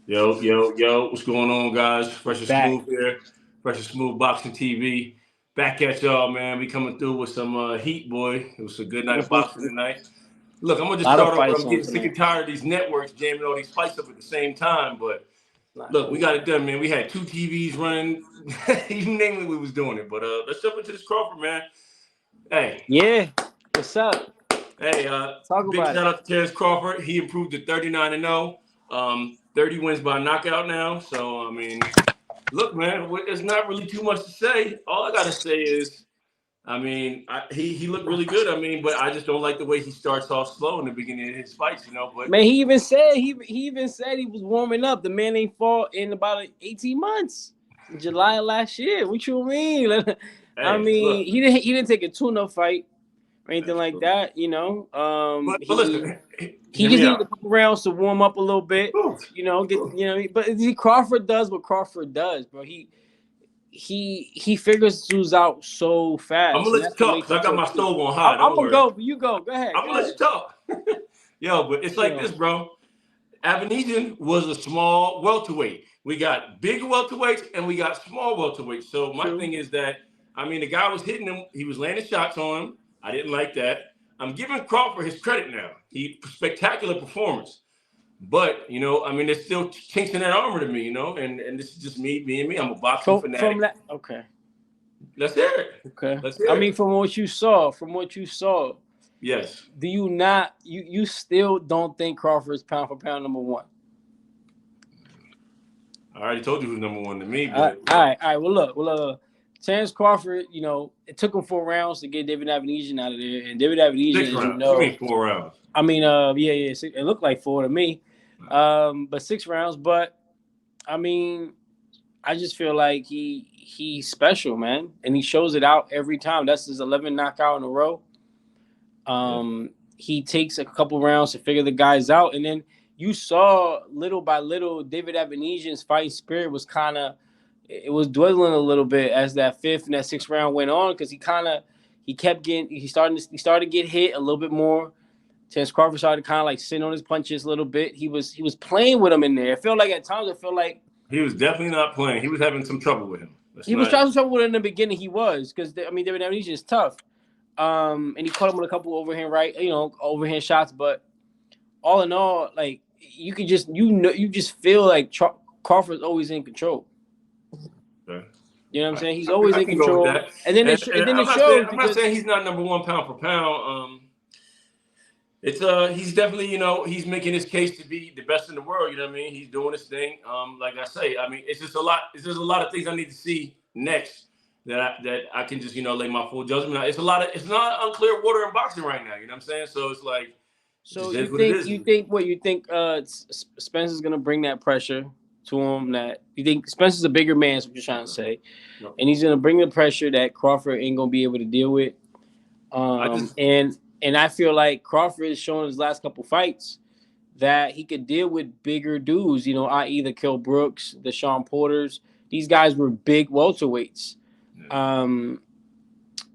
Yo, what's going on, guys? Fresh and Back. smooth here. Fresh and smooth boxing TV. Back at y'all, man. We coming through with some heat, boy. It was a good night of A boxing tonight. Look, I'm gonna just lot of start over. fights I'm on getting sick tonight. and tired of these networks jamming all these fights up at the same time. But Not look, we cool. got it done, man. We had two TVs running. You name it, we was doing it. But let's jump into this Crawford, man. Hey, Yeah. What's up? hey, Talk big about shout it. out to Terrance Crawford. He improved to 39-0. 30 wins by knockout now. So I mean, look, man, there's not really too much to say. All I gotta say is, I mean, he looked really good. I mean, but I just don't like the way he starts off slow in the beginning of his fights, you know. But Man, he even said he was warming up. The man ain't fought in about 18 months. July of last year. What you mean? I hey, mean, look, he didn't take a tune-up fight or anything that's like true. that, you know. But He listen, he hear just me needed a out. couple rounds to warm up a little bit, but Crawford does what Crawford does, bro. He figures dudes out so I'm gonna fast, and let that's you what talk makes because him I got so my good. stove on high. I'm Don't gonna worry. go, but you go. Go ahead. I'm Go gonna let you ahead. talk. Yo, but it's like You this, bro. Avanesyan was a small welterweight. We got big welterweights and we got small welterweights. So my true. thing is that I mean the guy was hitting him. He was landing shots on him. I didn't like that. I'm giving Crawford his credit now. He spectacular performance. But I mean, there's still chinks in that armor to me, and this is just me being me. I'm a boxing From fanatic. that, okay, Let's hear it. okay. Let's I hear mean, it. from what you saw, Yes. do you not you still don't think Crawford is pound for pound number one? I already told you who's number one to me, All but right, all right. Well, Terrence Crawford, it took him 4 rounds to get David Avanesyan out of there, and David Avanesyan, six as you rounds. What do you know, mean 4 rounds? I mean, yeah, it looked like four to me, but 6 rounds. But I mean, I just feel like he's special, man, and he shows it out every time. That's his 11th knockout in a row. Yeah. He takes a couple rounds to figure the guys out, and then you saw little by little David Avanesyan's fighting spirit was kind of it was dwindling a little bit as that fifth and that sixth round went on because he kept getting he started to get hit a little bit more. Terrence Crawford started kind of like sitting on his punches a little bit. He was playing with him in there. It felt like at times He was definitely not playing. He was having some trouble with him. That's he was not. trying to trouble with it in the beginning. He was because I mean David Avanesyan is tough. And he caught him with a couple overhand shots. But all in all, like you could just you just feel like Crawford's always in control. Okay. You know what I'm saying? He's always I in can go with control, that. and then And it I'm not saying shows I'm not because saying he's not number one pound for pound. It's he's definitely he's making his case to be the best in the world. You know what I mean? He's doing his thing. Like I say, I mean it's just a lot. It's just a lot of things I need to see next that I can just lay my full judgment on. It's not unclear water in boxing right now. You know what I'm saying? So it's like it so just you is what it think is. you think Spencer's gonna bring that pressure to him that you think Spencer's a bigger man, is what you're trying to say, No, and he's gonna bring the pressure that Crawford ain't gonna be able to deal with. I just And I feel like Crawford has shown his last couple fights that he could deal with bigger dudes, i.e. the Kell Brooks, the Sean Porters. These guys were big welterweights. yeah. Um,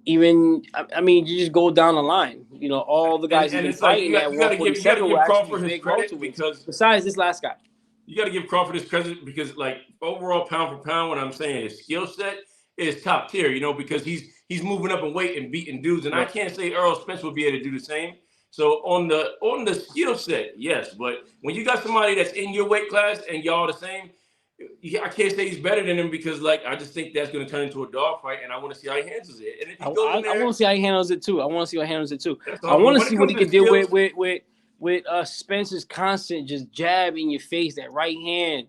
even I mean, you just go down the line. All the guys he's And been it's like fighting at you got to 147 were give actually Crawford his big credit welterweights. because Besides this last guy. you got to give Crawford his credit because, like, overall pound for pound, what I'm saying, his skill set is top tier. Because he's moving up in weight and beating dudes, and I Right. can't say Earl Spence will be able to do the same. So on the skill set, yes, but when you got somebody that's in your weight class and y'all the same, I can't say he's better than him because, like, I just think that's going to turn into a dog fight, and I want to see how he handles it. And if I, he goes in I there, want to see how he handles it too. I want to see how he handles it too. that's I all. want But to when see it what comes he to the could deal skills, with Spencer's constant just jab in your face, that right hand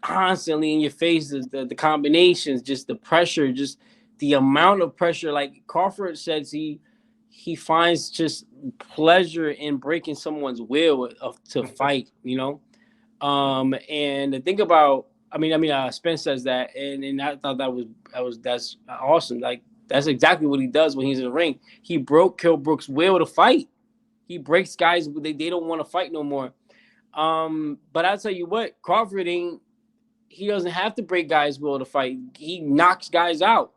constantly in your face, the combinations, just the pressure, just the amount of pressure. Like Crawford says, he finds just pleasure in breaking someone's will to fight. And the thing about, Spence says that, and I thought that's awesome. Like that's exactly what he does when he's in the ring. He broke Kell Brooks' will to fight. He breaks guys they don't want to fight no more. But I'll tell you what, Crawford ain't. He doesn't have to break guys' will to fight. He knocks guys out.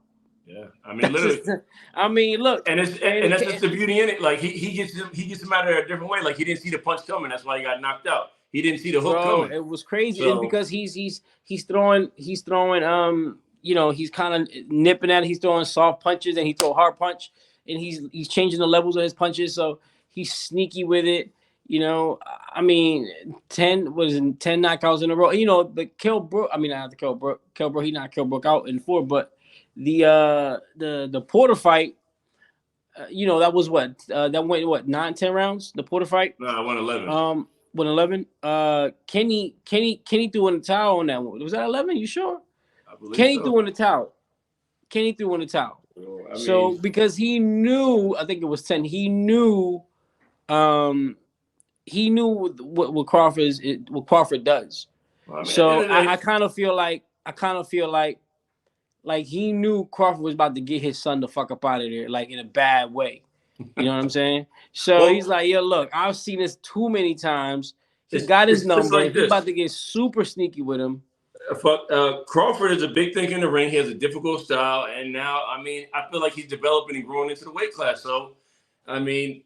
yeah, I mean, That's literally. just. I mean, look, And and that's just the beauty in it. Like he gets him out of there a different way. Like he didn't see the punch coming. That's why he got knocked out. He didn't see the hook Bro, coming. it was crazy. It's So because he's throwing he's kind of nipping at it. He's throwing soft punches and he throw hard punch, and he's changing the levels of his punches. So he's sneaky with it. I mean, 10 knockouts in a row. The Kell Brook. I mean, not the Kell Brook. Kell Brook. He knocked Kell Brook out in 4, but the Porter fight. That was what that went 9-10 rounds. The Porter fight. no, I won 11. Went 11. Kenny threw in the towel on that one. Was that 11? You sure? I believe Kenny so. threw in the towel. So because he knew, I think it was 10. He knew what Crawford does. Well, so I kind of feel like he knew Crawford was about to get his son the fuck up out of there, like in a bad way. You know what I'm saying? So he's like, yo, look, I've seen this too many times. He got his number. Like he's about to get super sneaky with him. Crawford is a big thing in the ring. He has a difficult style. And now, I mean, I feel like he's developing and growing into the weight class. So, I mean,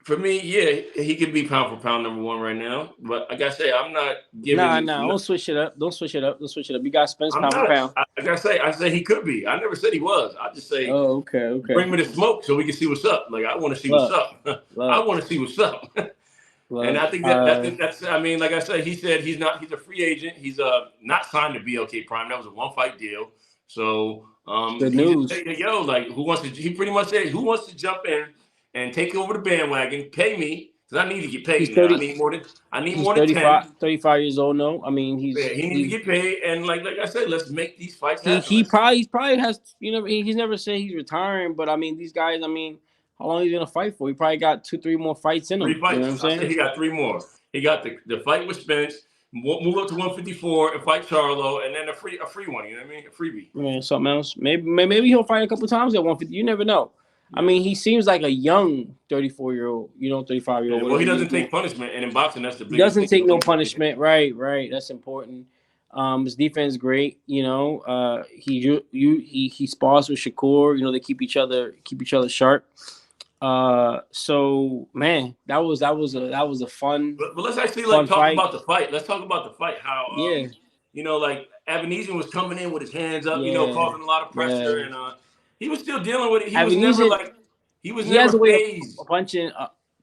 for me, yeah, he could be pound for pound number 1 right now. But like I say, I'm not giving. Don't switch it up. You got Spence pound for pound. Like I say he could be. I never said he was. I just say, okay. Bring me the smoke so we can see what's up. Like I want to see what's up. I want to see what's up. And I think that's. I mean, like I said, he said he's a free agent. He's not signed to BLK Prime. That was a 1-fight deal. So good news. Yo, like who wants to? He pretty much said, who wants to jump in and take over the bandwagon, pay me, because I need to get paid. 30, I need more than 35 years old. No, I mean he needs to get paid. And like I said, let's make these fights happen. He probably has. He's never said he's retiring, but I mean these guys. I mean, how long is he gonna fight for? He probably got 2-3 more fights in him. 3 fights. You know what I'm saying? He got 3 more. He got the fight with Spence, move up to 154 and fight Charlo, and then a free one. You know what I mean? A freebie. Man, something else. Maybe he'll fight a couple times at 150. You never know. I mean, he seems like a young 34-year-old, 35-year-old. Well, he doesn't take punishment, and in boxing, that's the biggest. He doesn't take no punishment, right? That's important. His defense is great. He spars with Shakur. They keep each other sharp. So man, that was a fun. But let's actually talk about the fight. Let's talk about the fight. How like Avanesyan was coming in with his hands up, causing a lot of pressure, and he was still dealing with it. He was never phased.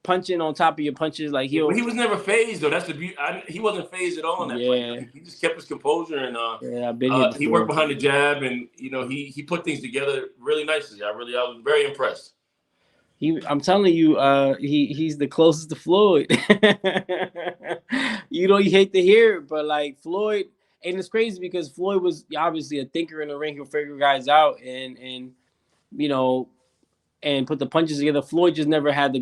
Punching on top of your punches, like he was never phased though. That's the beauty. He wasn't phased at all in that fight. He just kept his composure, and he worked behind the jab, and he put things together really nicely. I was very impressed. I'm telling you, he's the closest to Floyd. You hate to hear it, but like Floyd, and it's crazy because Floyd was obviously a thinker in the ring. He'll figure guys out and put the punches together. Floyd just never had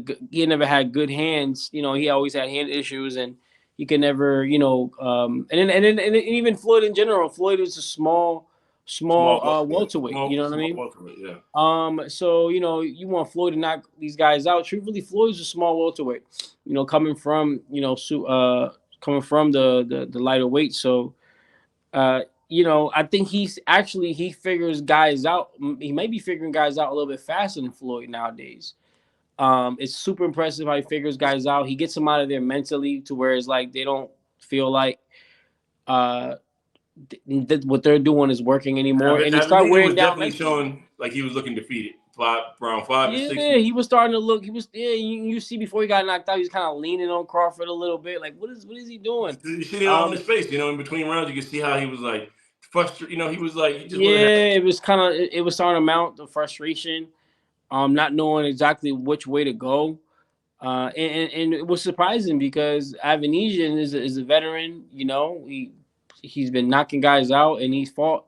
good hands. He always had hand issues, and he could never, and even Floyd in general. Floyd was a small welterweight. You know what I mean? Welterweight, yeah. So you want Floyd to knock these guys out. Truthfully, Floyd's a small welterweight. Coming from the lighter weight. So I think he figures guys out. He may be figuring guys out a little bit faster than Floyd nowadays. It's super impressive how he figures guys out. He gets them out of there mentally to where it's like they don't feel like what they're doing is working anymore. And he started wearing down. Definitely showing like he was looking defeated. Round 5 or 6. Yeah, he was starting to look. He was. Yeah, you see before he got knocked out, he was kind of leaning on Crawford a little bit. Like, what is he doing? You see it on his face. In between rounds, you can see how he was like frustrated. He was like, he just it was starting to mount the frustration. Not knowing exactly which way to go. And it was surprising because Avanesyan is a veteran. He's been knocking guys out, and he fought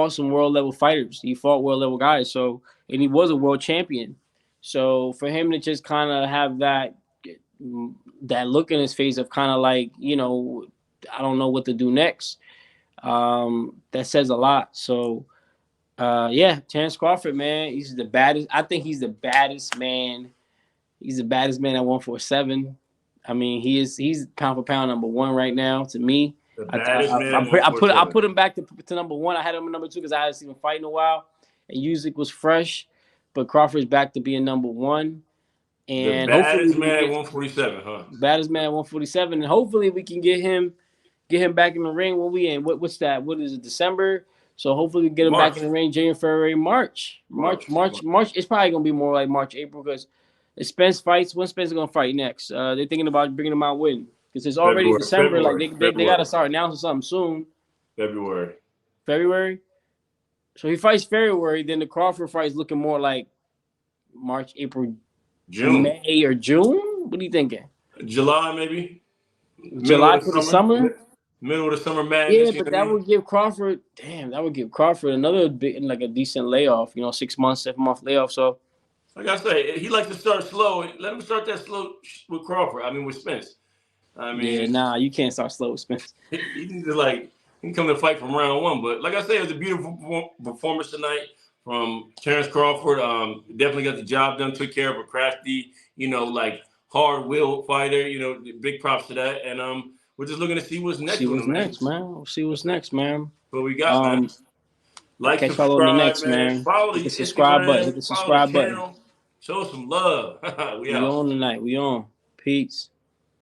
some world level fighters. He fought world level guys. So, and he was a world champion. So for him to just kind of have that look in his face of kind of like, I don't know what to do next. That says a lot. So, Terrance Crawford, man, he's the baddest. I think he's the baddest man. He's the baddest man at 147. I mean, he's pound for pound number 1 right now to me. I put him back to number 1. I had him at number 2 because I hadn't seen him fight in a while, and Usyk was fresh, but Crawford's back to being number 1. The and hopefully baddest we can man at get 147, huh? baddest man at 147, and hopefully we can get him back in the ring. When we in what's that? What is it? December. So hopefully we get him back March. in the ring. January, February, March. It's probably gonna be more like March, April because Spence fights. When Spence gonna fight next? They're thinking about bringing him out when because it's already February. December. Like February. they gotta February. start announcing something soon. February. February. So he fights February. Then the Crawford fight is looking more like March, April, June. May, or June. What are you thinking? July, maybe. Middle July of the for the summer. summer. Middle of the summer Yeah, madness, you know but what I that mean? would give Crawford, damn, that would give Crawford another big, like a decent layoff. 6 months, 7 month layoff. So Like I say, he likes to start slow. Let him start that slow with Crawford. I mean, with Spence. I yeah, mean, nah, you can't start slow with Spence. he needs to he can come to fight from round one. But like I say, it was a beautiful performance tonight from Terrance Crawford. Definitely got the job done. Took care of a crafty, hard-willed fighter. Big props to that. And we're just looking to see what's next See with what's him, man. next, man. We'll see what's next, man. What we got, man. Um, Like, catch y'all on the subscribe, next, man. man. Follow Hit the the subscribe button. Hit Instagram. the Follow the subscribe button. channel. Show us some love. We We out. on tonight. We on. Peace.